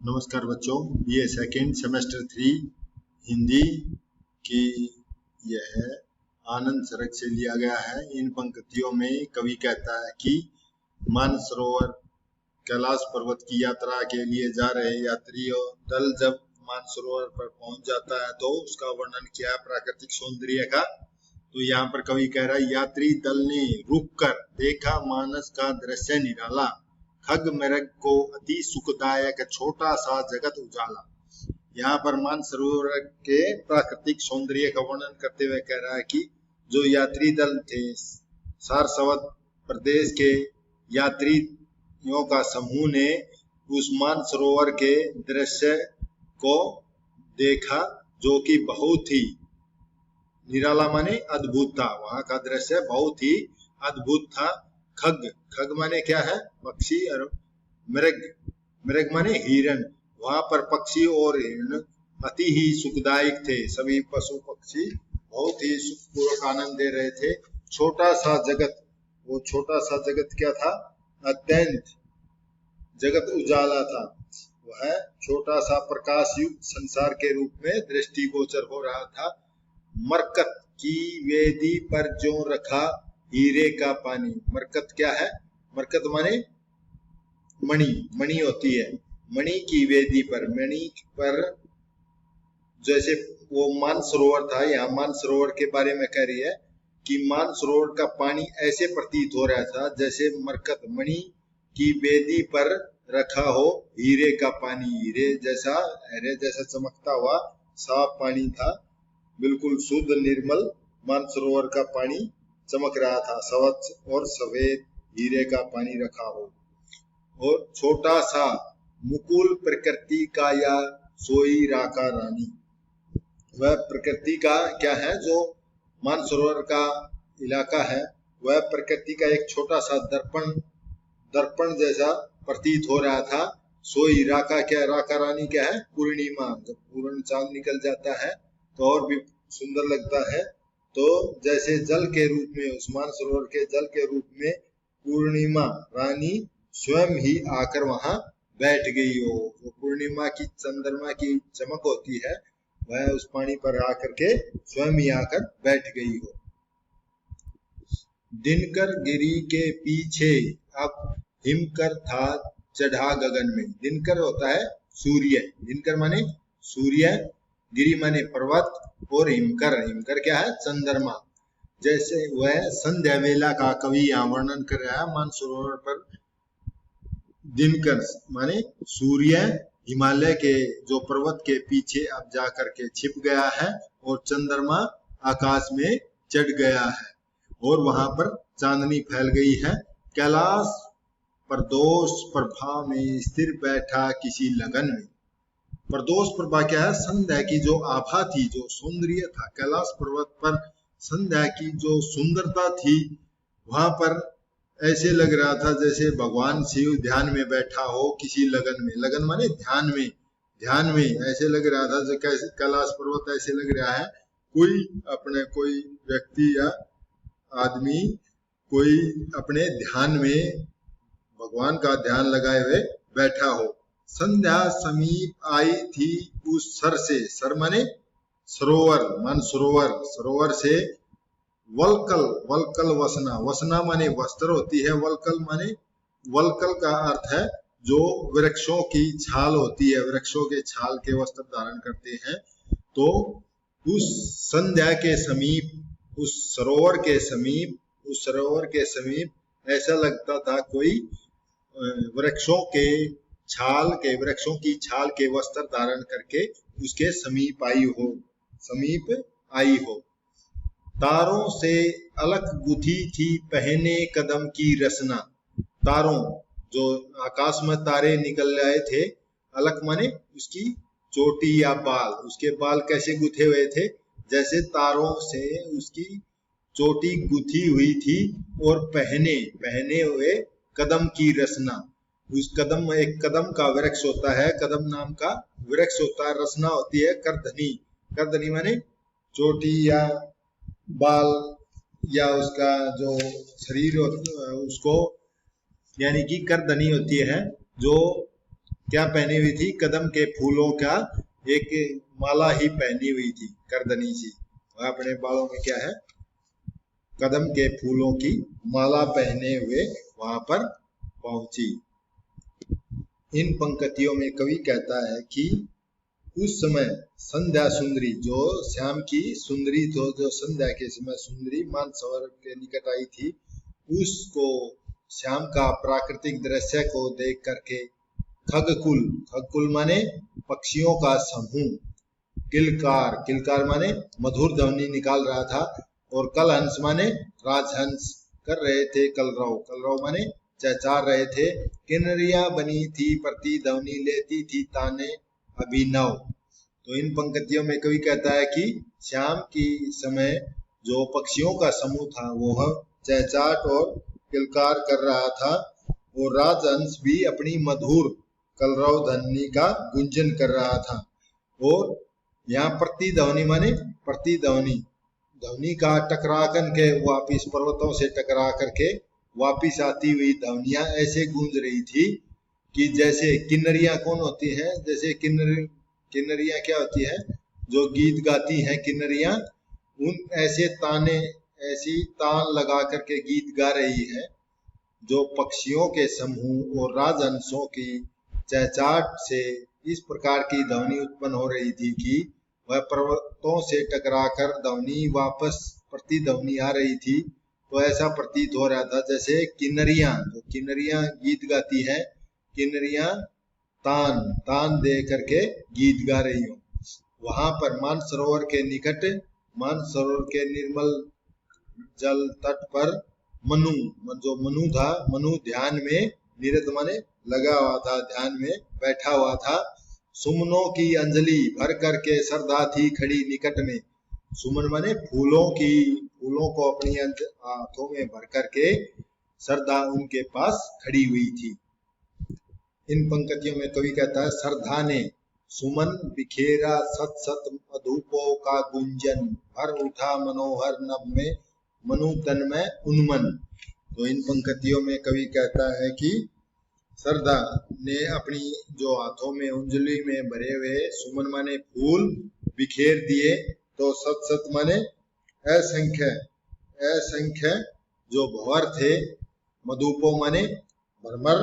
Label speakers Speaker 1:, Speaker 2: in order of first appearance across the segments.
Speaker 1: नमस्कार बच्चों, ये सेकेंड सेमेस्टर 3 हिंदी की यह आनंद सड़क से लिया गया है। इन पंक्तियों में कवि कहता है कि मानसरोवर कैलाश पर्वत की यात्रा के लिए जा रहे यात्रियों दल जब मानसरोवर पर पहुंच जाता है तो उसका वर्णन किया है प्राकृतिक सौंदर्य का। तो यहाँ पर कवि कह रहा है, यात्री दल ने रुककर देखा मानस का दृश्य निराला, खग मृग को अति सुखदायक छोटा सा जगत उजाला। यहाँ पर मानसरोवर के प्राकृतिक सौंदर्य का वर्णन करते हुए कह रहा है कि जो यात्री दल थे, सारस्वत प्रदेश के यात्रियों का समूह ने उस मानसरोवर के दृश्य को देखा जो कि बहुत ही निराला माने अद्भुत था। वहां का दृश्य बहुत ही अद्भुत था। खग, खग माने क्या है? पक्षी। और मृग, मृग माने हिरण। वहां पर पक्षी और हिरण अति ही सुखदायक थे। सभी पशु पक्षी बहुत ही सुखपूर्वक आनंद दे रहे थे। छोटा सा जगत, वो छोटा सा जगत क्या था? अत्यंत जगत उजाला था। वह छोटा सा प्रकाश युक्त संसार के रूप में दृष्टिगोचर हो रहा था। मरकत की वेदी पर जो रखा हीरे का पानी। मरकत क्या है? मरकत माने मणि, मणि होती है। मणि की वेदी पर, मणि पर जैसे वो मानसरोवर था, यहाँ मानसरोवर के बारे में कह रही है कि मानसरोवर का पानी ऐसे प्रतीत हो रहा था जैसे मरकत, मणि की वेदी पर रखा हो हीरे का पानी। हीरे जैसा चमकता हुआ साफ पानी था। बिल्कुल शुद्ध निर्मल मानसरोवर का पानी चमक रहा था। स्वच्छ और सफेद हीरे का पानी रखा हो। और छोटा सा मुकुल प्रकृति का या सोई राका रानी। वह प्रकृति का क्या है? जो मानसरोवर का इलाका है वह प्रकृति का एक छोटा सा दर्पण जैसा प्रतीत हो रहा था। सोई राका क्या? राका रानी क्या है? पूर्णिमा। जब पूर्ण चांद निकल जाता है तो और भी सुंदर लगता है। तो जैसे जल के रूप में, उस मानसरोवर के जल के रूप में पूर्णिमा रानी स्वयं ही आकर वहां बैठ गई हो। वो पूर्णिमा की, चंद्रमा की चमक होती है, वह उस पानी पर आकर के स्वयं ही आकर बैठ गई हो। दिनकर गिरी के पीछे अब हिमकर था चढ़ा गगन में। दिनकर होता है सूर्य। दिनकर माने सूर्य, गिरी माने पर्वत, और हिमकर, हिमकर क्या है? चंद्रमा। जैसे वह संध्या वेला का कवि यहाँ वर्णन कर रहा है। मानसरोवर पर दिनकर माने सूर्य हिमालय के जो पर्वत के पीछे अब जा करके छिप गया है और चंद्रमा आकाश में चढ़ गया है और वहां पर चांदनी फैल गई है। कैलाश प्रदोष प्रभा में स्थिर बैठा किसी लगन में। प्रदोष प्रभा क्या है? संध्या की जो आभा थी, जो सौंदर्य था, कैलाश पर्वत पर संध्या की जो सुंदरता थी, वहां पर ऐसे लग रहा था जैसे भगवान शिव ध्यान में बैठा हो किसी लगन में। लगन माने ध्यान में, ध्यान में ऐसे लग रहा था जो कैसे कैलाश पर्वत ऐसे लग रहा है कोई व्यक्ति या आदमी कोई अपने ध्यान में भगवान का ध्यान लगाए हुए बैठा हो। संध्या समीप आई थी उस सर से। सर माने सरोवर, मानसरोवर, सरोवर से वलकल, वलकल वसना, वसना माने वस्त्र होती है, वलकल माने, वलकल का अर्थ है जो वृक्षों की छाल होती है, वृक्षों के छाल के वस्त्र धारण करते हैं। तो उस संध्या के समीप, उस सरोवर के समीप, उस सरोवर के समीप ऐसा लगता था कोई वृक्षों की छाल के वस्त्र धारण करके उसके समीप आई हो। तारों से अलग गुथी थी पहने कदम की रचना। तारों, जो आकाश में तारे निकल आए थे, अलग माने उसकी चोटी या बाल, उसके बाल कैसे गुथे हुए थे? जैसे तारों से उसकी चोटी गुथी हुई थी और पहने हुए कदम की रचना। उस कदम, एक कदम का वृक्ष होता है, कदम नाम का वृक्ष होता है, रचना होती है करधनी। करधनी माने चोटी या बाल या उसका जो शरीर उसको, यानी कि करधनी होती है जो क्या पहनी हुई थी? कदम के फूलों का एक माला ही पहनी हुई थी, करदनी सी। वह अपने बालों में क्या है? कदम के फूलों की माला पहने हुए वहां पर पहुंची। इन पंक्तियों में कवि कहता है कि उस समय संध्या सुंदरी, जो श्याम की सुंदरी तो जो संध्या के समय सुंदरी मानसरोवर के निकट आई थी, उसको श्याम का प्राकृतिक दृश्य को देख करके खगकुल, खगकुल माने पक्षियों का समूह, किलकार, किलकार माने मधुर ध्वनि निकाल रहा था, और कलहंस माने राजहंस कर रहे थे कलरव, कलरव माने चहचहा रहे थे। किन्नरियां बनी थी प्रतिध्वनि लेती थी ताने अभिनव। तो इन पंक्तियों में कवि कहता है कि श्याम की समय जो पक्षियों का समूह था वो चहचाहट और किलकार कर रहा था, और राजहंस भी अपनी मधुर कलरव ध्वनि का गुंजन कर रहा था। और यहाँ प्रतिध्वनि माने प्रतिध्वनि, ध्वनि का टकरा करके वापिस पर्वतों से टकरा करके वापिस आती हुई ध्वनियां ऐसे गूंज रही थी कि जैसे किन्नरियां कौन होती हैं? जैसे किन्नरियां क्या होती है? जो गीत गाती हैं किन्नरियां, उन ऐसे ताने, ऐसी तान लगा करके गीत गा रही है, जो पक्षियों के समूह और राजहंसों की चहचहाट से इस प्रकार की ध्वनि उत्पन्न हो रही थी कि वह पर्वतों से टकराकर ध्वनि वापस प्रतिध्वनि आ रही थी। तो ऐसा प्रतीत हो रहा था जैसे किन्नरियां, जो किन्नरियां गीत गाती है, किन्नरियां तान तान दे करके गीत गा रही हो। वहां पर मानसरोवर के निकट, मानसरोवर के निर्मल जल तट पर मनु, जो मनु था, मनु ध्यान में निरत माने लगा हुआ था, ध्यान में बैठा हुआ था। सुमनों की अंजलि भर करके श्रद्धा थी खड़ी निकट में। सुमन माने फूलों की, फूलों को अपनी हाथों में भर करके श्रद्धा उनके पास खड़ी हुई थी। इन पंक्तियों में कवि कहता है श्रद्धा ने सुमन बिखेरा सत सत मधुपों का गुंजन, भर उठा मनोहर नभ में मनु तन में उन्मन। तो इन पंक्तियों में कवि कहता है कि श्रद्धा ने अपनी जो हाथों में अंजलि में भरे हुए सुमन माने फूल बिखेर दिए, तो सत सत माने असंख्य, असंख्य जो भंवर थे, मधुपों माने भरमर,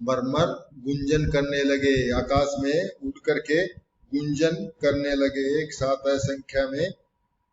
Speaker 1: भरमर गुंजन करने लगे, आकाश में उड़ करके गुंजन करने लगे। एक साथ असंख्या में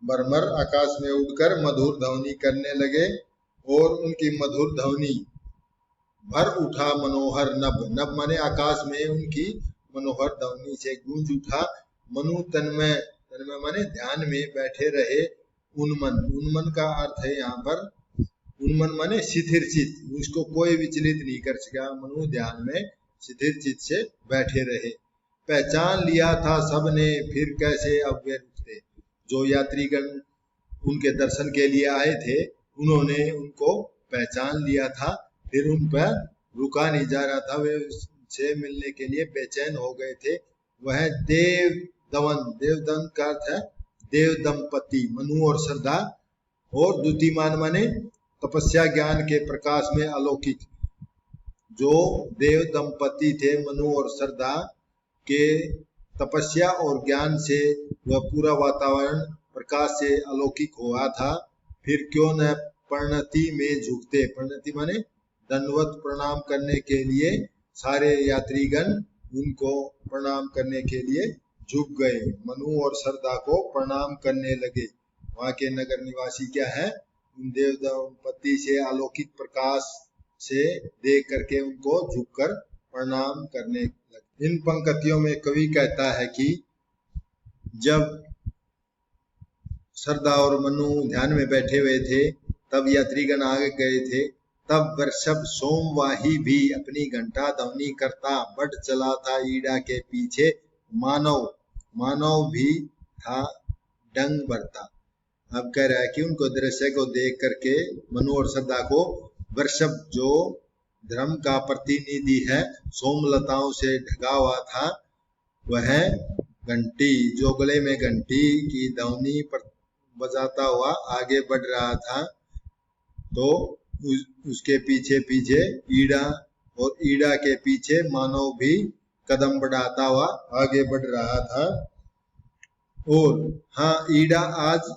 Speaker 1: भरमर आकाश में उड़कर मधुर ध्वनि करने लगे, और उनकी मधुर ध्वनि भर उठा मनोहर नभ, नभ माने आकाश में उनकी मनोहर ध्वनि से गूंज उठा। मनु तन्मय, तन्मय माने ध्यान में बैठे रहे। उन्मन, उन्मन का अर्थ है यहाँ पर, उन्मन माने शिथिर चित, उसको कोई विचलित नहीं कर सका, मनु ध्यान में शिथिर चित से बैठे रहे। पहचान लिया था सबने फिर कैसे अव्यक्त थे, जो यात्रीगण उनके दर्शन के लिए आए थे, उन्होंने उनको पहचान लिया था, फिर उन पर रुका नहीं जा रहा था, वे उससे मिलने के लिए बेचैन हो गए थे। वह देव दमन, देव दमन का अर्थ है देव दंपति, मनु और श्रद्धा, और द्युतिमान माने तपस्या ज्ञान के प्रकाश में अलौकिक। जो देव दंपति थे मनु और श्रद्धा के तपस्या और ज्ञान से वह पूरा वातावरण प्रकाश से अलौकिक हुआ था, फिर क्यों न प्रणति में झुकते, प्रणति माने दंडवत प्रणाम करने के लिए सारे यात्रीगण उनको प्रणाम करने के लिए झुक गए, मनु और श्रद्धा को प्रणाम करने लगे। वहां के नगर निवासी क्या है, उन देव दंपति से अलौकिक प्रकाश से देख करके उनको झुककर प्रणाम करने लगे। इन पंक्तियों में कवि कहता है कि जब श्रद्धा और मनु ध्यान में बैठे हुए थे, तब यात्रीगण आगे गए थे, तब वृषभ सोमवाही भी अपनी घंटा ध्वनि करता बढ़ चला था ईड़ा के पीछे, मानव, मानव भी था डंग भरता। अब कह रहा है कि उनको दृश्य को देख करके मनु और श्रद्धा को वृषभ, जो धर्म का प्रतिनिधि है, सोमलताओं से ढका हुआ था, वह घंटी, जो गले में घंटी की ध्वनि बजाता हुआ आगे बढ़ रहा था। तो उसके पीछे पीछे ईड़ा, और ईड़ा के पीछे मानव भी कदम बढ़ाता हुआ आगे बढ़ रहा था। और हाँ, ईड़ा आज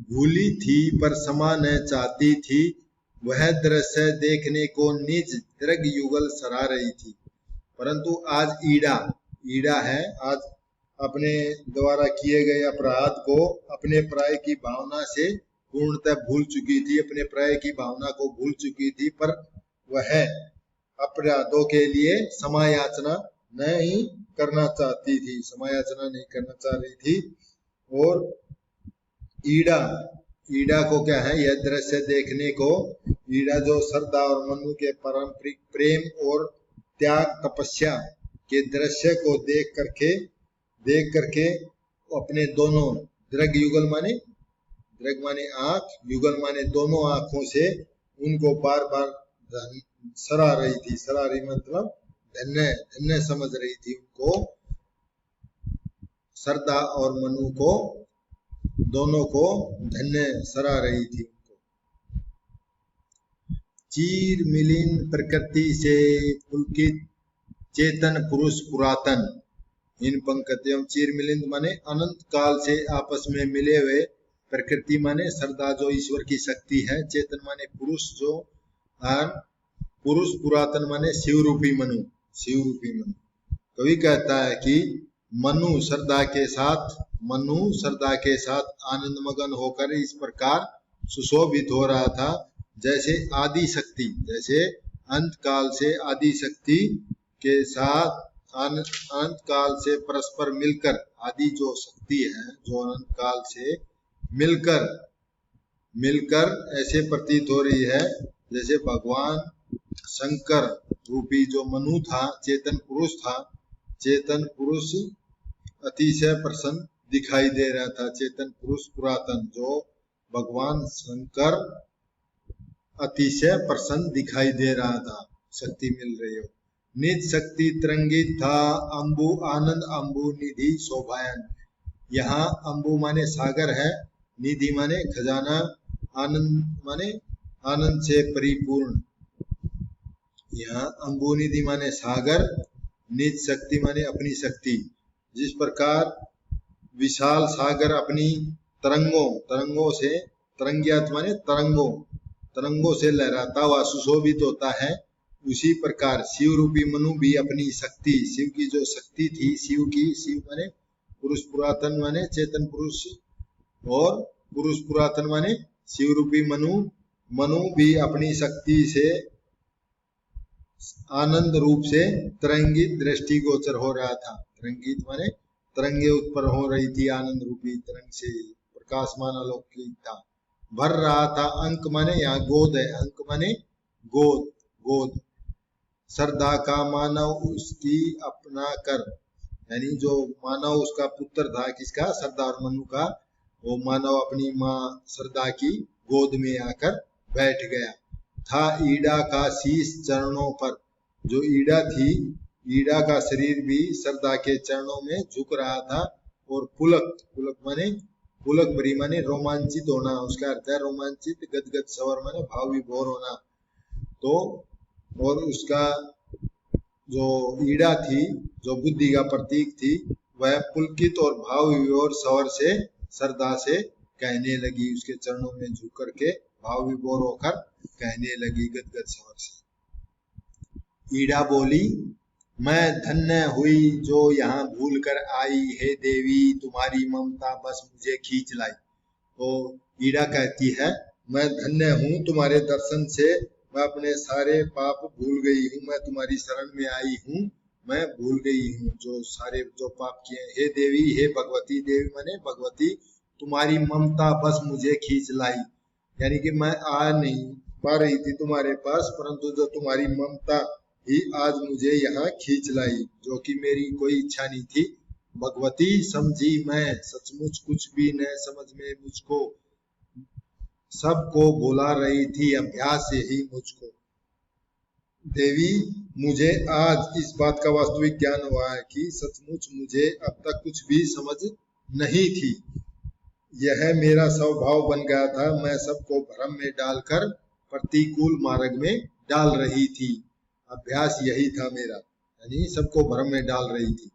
Speaker 1: भूली थी पर समा न चाहती थी, वह दृश्य देखने को निज दृग युगल सरा रही थी। परंतु आज ईड़ा है, आज अपने द्वारा किए गए अपराध को अपने प्राय की भावना से पूर्णतः भूल चुकी थी, अपने प्राय की भावना को भूल चुकी थी, पर वह अपराधों के लिए समायाचना नहीं करना चाहती थी, समायाचना नहीं करना चाह रही थी। और ईड़ा को क्या है, यह दृश्य देखने को, ईड़ा जो श्रद्धा और मनु के पारंपरिक प्रेम और त्याग तपस्या के दृश्य को देख करके अपने दोनों दृग युगल माने, दृग माने आंख, युगल माने दोनों आंखों से उनको बार बार सरा रही थी। सरा रही मतलब धन्य समझ रही थी उनको, श्रद्धा और मनु को, दोनों को धन्य सरा रही थी उनको। चीर मिलिन प्रकृति से पुलकित चेतन पुरुष पुरातन। इन पंक्तियों चीर मिलिंद माने अनंत काल से आपस में मिले हुए, प्रकृति माने श्रद्धा जो ईश्वर की शक्ति है, चेतन माने पुरुष जो, और पुरुष पुरातन माने शिव रूपी मनु, शिव रूपी मनु। कवि कहता है कि मनु श्रद्धा के साथ आनंद मगन होकर इस प्रकार सुशोभित हो रहा था, जैसे आदि शक्ति, जैसे अंत काल से आदि शक्ति के साथ अनंत काल से परस्पर मिलकर, आदि जो शक्ति है जो अनंत काल से मिलकर ऐसे प्रतीत हो रही है, जैसे भगवान शंकर रूपी जो मनु था, चेतन पुरुष था, चेतन पुरुष अतिशय प्रसन्न दिखाई दे रहा था। चेतन पुरुष पुरातन जो भगवान शंकर अतिशय प्रसन्न दिखाई दे रहा था, शक्ति मिल रही हो। निज शक्ति तरंगित था, अंबु आनंद अंबु निधि शोभायन। यहाँ अंबु माने सागर है, निधि माने खजाना, आनंद माने आनंद से परिपूर्ण। यहाँ अंबु निधि माने सागर, निज शक्ति माने अपनी शक्ति। जिस प्रकार विशाल सागर अपनी तरंगों से, तरंगियात माने तरंगों से लहराता हुआ सुशोभित होता है, उसी प्रकार शिव रूपी मनु भी अपनी शक्ति, शिव की जो शक्ति थी, शिव माने पुरुष पुरातन माने चेतन पुरुष, और पुरुष पुरातन माने शिव रूपी मनु भी अपनी शक्ति से आनंद रूप से तरंगित दृष्टिगोचर हो रहा था। तरंगित माने तरंगे उत्पन्न हो रही थी, आनंद रूपी तरंग से प्रकाशमान अलौकिक था, भर रहा था। अंक माने यहाँ गोद है, अंक माने गोद। श्रद्धा का मानव उसकी अपना कर, यानी जो मानव उसका पुत्र था, किसका, श्रद्धा और मनु का, वो मानव अपनी माँ श्रद्धा की गोद में आकर बैठ गया था। ईड़ा का शीश चरणों पर, जो ईड़ा थी, ईड़ा का शरीर भी श्रद्धा के चरणों में झुक रहा था। और पुलक माने पुलक भरी माने रोमांचित होना, उसका अर्थ है रोमांचित, गदगद सवर माने भाव विभोर होना। तो और उसका जो ईड़ा थी, जो बुद्धि का प्रतीक थी, वह पुलकित और भाव विभोर सवर से श्रद्धा से कहने लगी, उसके चरणों में झुक करके भाव विभोर होकर कहने लगी गदगद सवर से। ईड़ा बोली, मैं धन्य हुई जो यहाँ भूल कर आई, हे देवी तुम्हारी ममता बस मुझे खींच लाई। तो ईड़ा कहती है, मैं धन्य हूँ तुम्हारे दर्शन से, मैं अपने सारे पाप भूल गई हूँ, मैं तुम्हारी शरण में आई हूँ, मैं भूल गई हूँ जो पाप किए। हे देवी, हे भगवती, देवी माने भगवती, तुम्हारी ममता बस मुझे खींच लाई, यानी कि मैं आ नहीं पा रही थी तुम्हारे पास, परंतु जो तुम्हारी ममता ही आज मुझे यहाँ खींच लाई, जो कि मेरी कोई इच्छा नहीं थी। भगवती समझी मैं सचमुच कुछ भी न समझ में मुझको, सबको भुला रही थी अभ्यास से ही मुझको। देवी, मुझे आज इस बात का वास्तविक ज्ञान हुआ है कि सचमुच मुझे अब तक कुछ भी समझ नहीं थी, यह मेरा स्वभाव बन गया था, मैं सबको भ्रम में डालकर प्रतिकूल मार्ग में डाल रही थी, अभ्यास यही था मेरा, यानी सबको भ्रम में डाल रही थी।